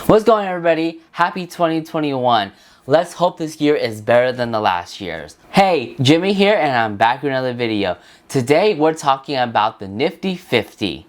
What's going on, everybody? Happy 2021. Let's hope this year is better than the last year's. Hey, Jimmy here and I'm back with another video. Today we're talking about the Nifty 50.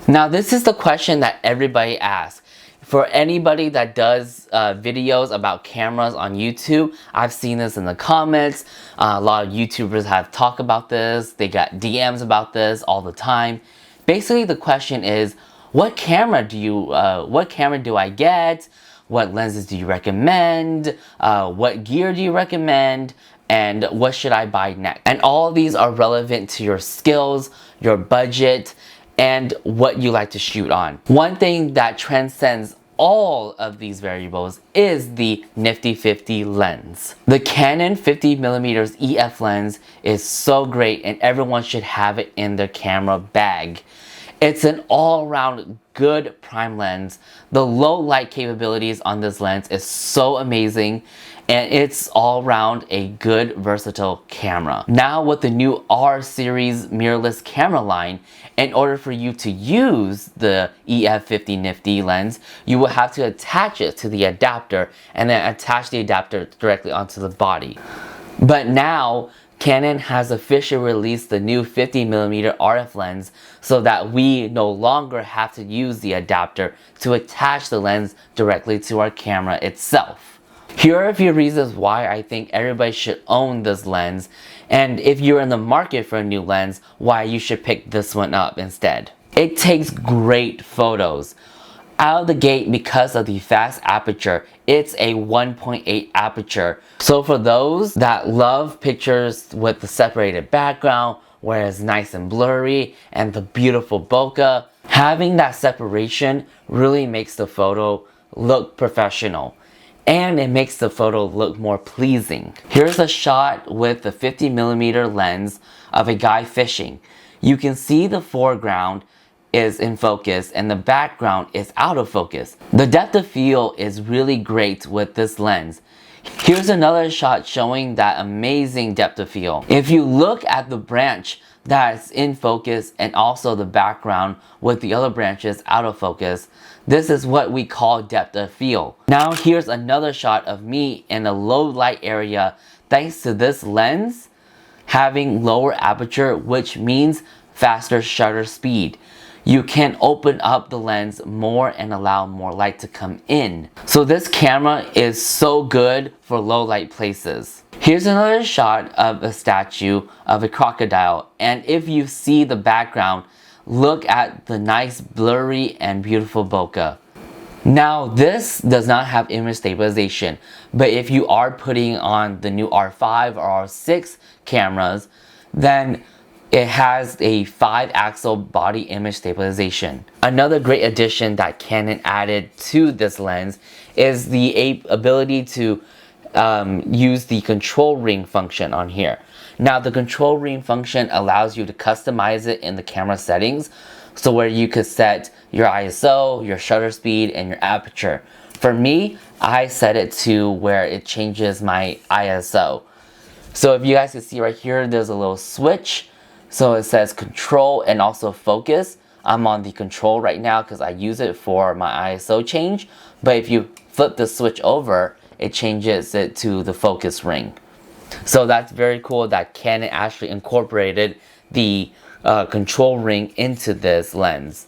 Now this is the question that everybody asks. For anybody that does videos about cameras on YouTube, I've seen this in the comments. A lot of YouTubers have talked about this. They got DMs about this all the time. Basically, the question is, what camera do I get? What lenses do you recommend? What gear do you recommend? And what should I buy next? And all of these are relevant to your skills, your budget, and what you like to shoot on. One thing that transcends all of these variables is the Nifty 50 lens. The Canon 50mm EF lens is so great and everyone should have it in their camera bag. It's an all-around good prime lens. The low light capabilities on this lens is so amazing, and it's all around a good versatile camera. Now with the new R series mirrorless camera line, in order for you to use the EF50 Nifty lens, you will have to attach it to the adapter and then attach the adapter directly onto the body. But now Canon has officially released the new 50mm RF lens so that we no longer have to use the adapter to attach the lens directly to our camera itself. Here are a few reasons why I think everybody should own this lens, and if you're in the market for a new lens, why you should pick this one up instead. It takes great photos. Out of the gate, because of the fast aperture, it's a 1.8 aperture. So for those that love pictures with the separated background, where it's nice and blurry, and the beautiful bokeh, having that separation really makes the photo look professional. And it makes the photo look more pleasing. Here's a shot with the 50mm lens of a guy fishing. You can see the foreground is in focus and the background is out of focus. The depth of field is really great with this lens. Here's another shot showing that amazing depth of field. If you look at the branch that's in focus and also the background with the other branches out of focus, this is what we call depth of field. Now here's another shot of me in a low light area thanks to this lens having lower aperture, which means faster shutter speed. You can open up the lens more and allow more light to come in. So this camera is so good for low light places. Here's another shot of a statue of a crocodile, and if you see the background, look at the nice blurry and beautiful bokeh. Now this does not have image stabilization, but if you are putting on the new R5 or R6 cameras, then it has a 5-axis body image stabilization. Another great addition that Canon added to this lens is the ability to use the control ring function on here. Now the control ring function allows you to customize it in the camera settings, so where you could set your ISO, your shutter speed, and your aperture. For me, I set it to where it changes my ISO. So if you guys can see right here, there's a little switch. So it says control and also focus. I'm on the control right now because I use it for my ISO change. But if you flip the switch over, it changes it to the focus ring. So that's very cool that Canon actually incorporated the control ring into this lens.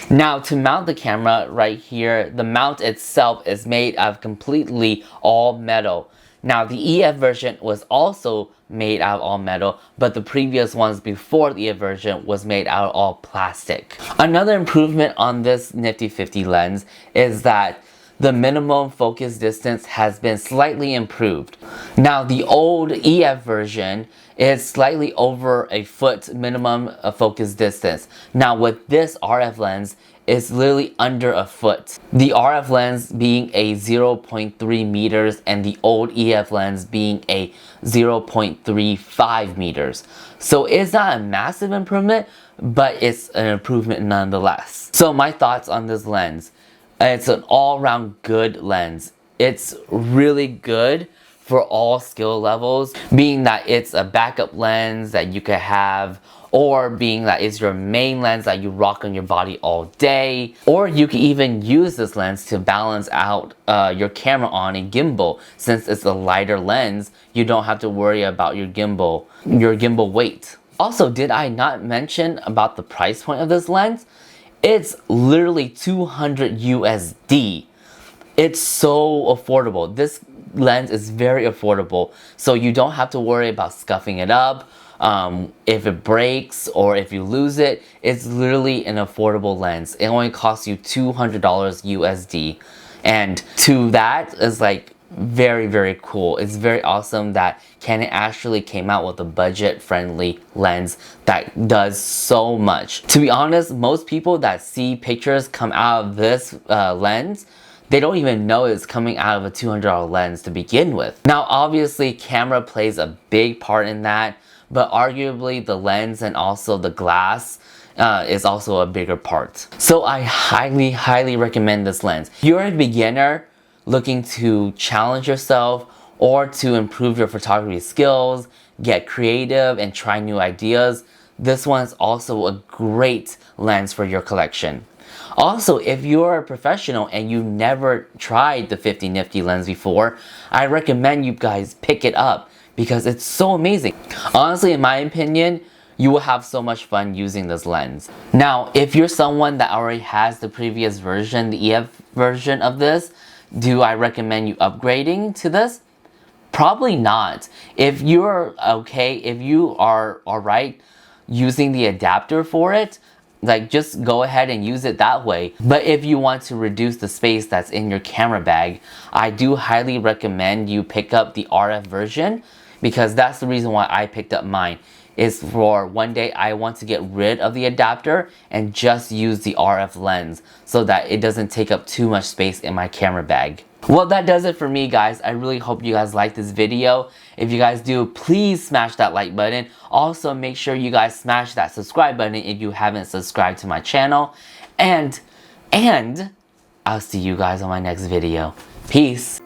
Now to mount the camera right here, the mount itself is made of completely all metal. Now the EF version was also made out of all metal, but the previous ones before the EF version was made out of all plastic. Another improvement on this Nifty 50 lens is that the minimum focus distance has been slightly improved. Now the old EF version is slightly over a foot minimum focus distance. Now with this RF lens, it's literally under a foot. The RF lens being a 0.3 meters and the old EF lens being a 0.35 meters. So it's not a massive improvement, but it's an improvement nonetheless. So my thoughts on this lens. It's an all-around good lens. It's really good for all skill levels, being that it's a backup lens that you could have, or being that it's your main lens that you rock on your body all day, or you can even use this lens to balance out your camera on a gimbal. Since it's a lighter lens, you don't have to worry about your gimbal weight. Also, did I not mention about the price point of this lens? It's literally 200 USD. It's so affordable. This lens is very affordable, so you don't have to worry about scuffing it up. If it breaks or if you lose it, it's literally an affordable lens. It only costs you $200 USD. And to that is like very cool. It's very awesome that Canon actually came out with a budget friendly lens that does so much. To be honest, most people that see pictures come out of this lens, they don't even know it's coming out of a $200 lens to begin with. Now obviously camera plays a big part in that, but arguably the lens and also the glass is also a bigger part. So I highly recommend this lens. If you're a beginner looking to challenge yourself or to improve your photography skills, get creative and try new ideas, this one is also a great lens for your collection. Also, if you're a professional and you never tried the 50 Nifty lens before, I recommend you guys pick it up because it's so amazing. Honestly, in my opinion, you will have so much fun using this lens. Now, if you're someone that already has the previous version, the EF version of this, do I recommend you upgrading to this? Probably not. If you're okay, if you are alright using the adapter for it, like just go ahead and use it that way. But if you want to reduce the space that's in your camera bag, I do highly recommend you pick up the RF version, because that's the reason why I picked up mine. Is for one day I want to get rid of the adapter and just use the RF lens so that it doesn't take up too much space in my camera bag. Well, that does it for me, guys. I really hope you guys liked this video. If you guys do, please smash that like button. Also, make sure you guys smash that subscribe button if you haven't subscribed to my channel. And I'll see you guys on my next video. Peace.